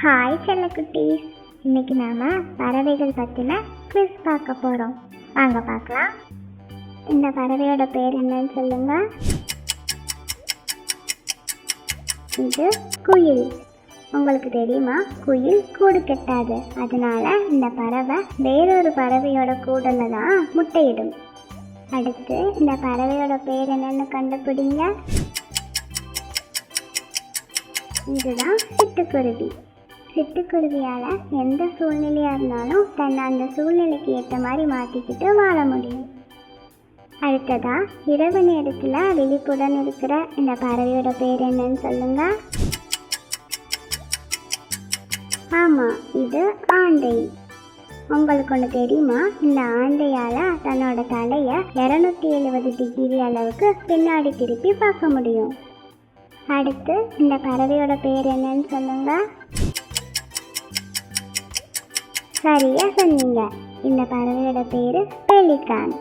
Hi செல்லக்குட்டீஸ், இன்னைக்கு நாம பறவைகள் பற்றின குவிஸ் பார்க்க போகிறோம். வாங்க பார்க்கலாம். இந்த பறவையோட பேர் என்னன்னு சொல்லுங்க. இது குயில். உங்களுக்கு தெரியுமா, குயில் கூடு கட்டாது. அதனால இந்த பறவை வேறொரு பறவையோட கூடல தான் முட்டையிடும். அடுத்து இந்த பறவையோட பேர் என்னன்னு கண்டுபிடிங்க. இதுதான் சிட்டுக்குருவி. சிட்டுக்குருவியால் எந்த சூழ்நிலையாக இருந்தாலும் தன்னை அந்த சூழ்நிலைக்கு ஏற்ற மாதிரி மாற்றிக்கிட்டு வாழ முடியும். அடுத்ததா இரவு நேரத்தில் விழிப்புடன் இருக்கிற இந்த பறவையோட பேர் என்னன்னு சொல்லுங்க. ஆமாம், இது ஆந்தை. உங்களுக்கு ஒன்று தெரியுமா, இந்த ஆந்தையால் தன்னோட தலையை 270 டிகிரி அளவுக்கு பின்னாடி திருப்பி பார்க்க முடியும். அடுத்து இந்த பறவையோட பேர் என்னன்னு சொல்லுங்க. சரியா சொன்னீங்க. இந்த பறவையோட பேர் பெலிகான்.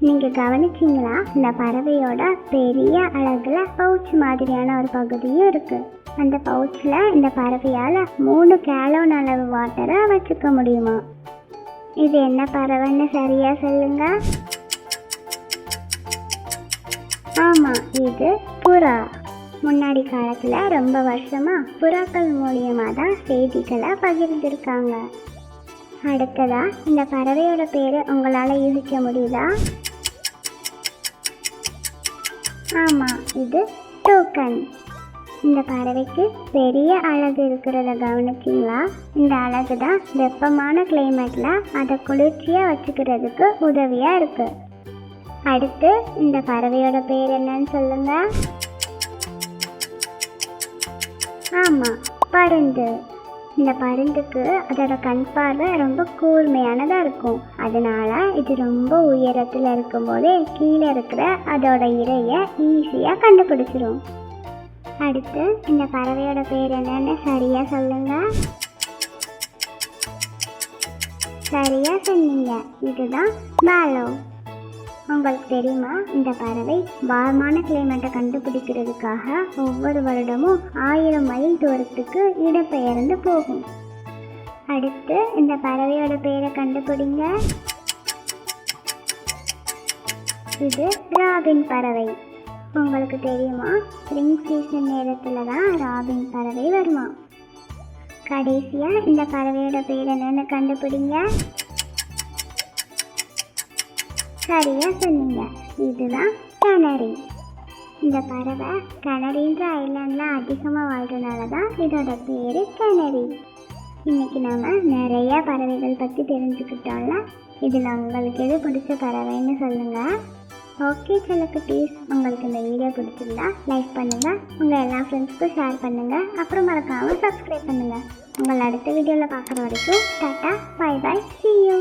நீங்கள் கவனிச்சிங்களா, இந்த பறவையோட பெரிய அழகுல பவுச் மாதிரியான ஒரு பகுதியும் இருக்கு. அந்த பவுச்சில் இந்த பறவையால் 3 கேலோன் அளவு வாட்டரை வச்சுக்க முடியுமா? இது என்ன பறவைன்னு சரியா சொல்லுங்க. ஆமாம், இது புறா. முன்னாடி காலத்தில் ரொம்ப வருஷமாக புறாக்கள் மூலியமாக தான் செய்திகளை பகிர்ந்துருக்காங்க. அடுத்ததா இந்த பறவையோட பேர் உங்களால் யூகிக்க முடியுதா? ஆமாம், இது டோக்கன். இந்த பறவைக்கு பெரிய அழகு இருக்கிறத கவனிச்சிங்களா? இந்த அழகு தான் வெப்பமான கிளைமேட்டில் அதை குளிர்ச்சியாக வச்சுக்கிறதுக்கு உதவியாக இருக்குது. அடுத்து இந்த பறவையோட பேர் என்னன்னு சொல்லுங்க. ஆமாம், பருந்து. இந்த பருந்துக்கு அதோட கண் பார்வை ரொம்ப கூர்மையானதாக இருக்கும். அதனால இது ரொம்ப உயரத்தில் இருக்கும்போதே கீழே இருக்கிற அதோட இரையை ஈஸியாக கண்டுபிடிச்சிரும். அடுத்து இந்த பறவையோட பேர் என்னன்னு சரியா சொல்லுங்க. சரியா சொன்னீங்க, இதுதான் பாலோ. உங்களுக்கு தெரியுமா, இந்த பறவை வார்மான கிளைமேட்டை கண்டுபிடிக்கிறதுக்காக ஒவ்வொரு வருடமும் 1000 மைல் தூரத்துக்கு இடம்பெயர்ந்து போகும். அடுத்து இந்த பறவையோட பேரை கண்டுபிடிங்க. இது ராபின் பறவை. உங்களுக்கு தெரியுமா, ஸ்ப்ரிங் சீசன் நேரத்தில் தான் ராபின் பறவை வருமா. கடைசியாக இந்த பறவையோட பேர் என்னன்னு கண்டுபிடிங்க. சரியா சொன்னீங்க, இதுதான் கனரி. இந்த பறவை கனரின்ற ஐலாண்டில் அதிகமாக வாழ்றதுனால தான் இதோட பேர் கனரி. இன்னைக்கு நாம் நிறைய பறவைகள் பற்றி தெரிஞ்சுக்கிட்டோம்ல. இதில் உங்களுக்கு எது பிடிச்ச பறவைன்னு சொல்லுங்கள். ஓகே செல்லக்குட்டீஸ், உங்களுக்கு இந்த வீடியோ பிடிச்சிருந்தா லைக் பண்ணுங்கள், உங்கள் எல்லா ஃப்ரெண்ட்ஸ்க்கும் ஷேர் பண்ணுங்கள், அப்புறம் மறக்காமல் சப்ஸ்கிரைப் பண்ணுங்கள். உங்களை அடுத்த வீடியோவில் பார்க்குற வரைக்கும் tata, bye bye, see you.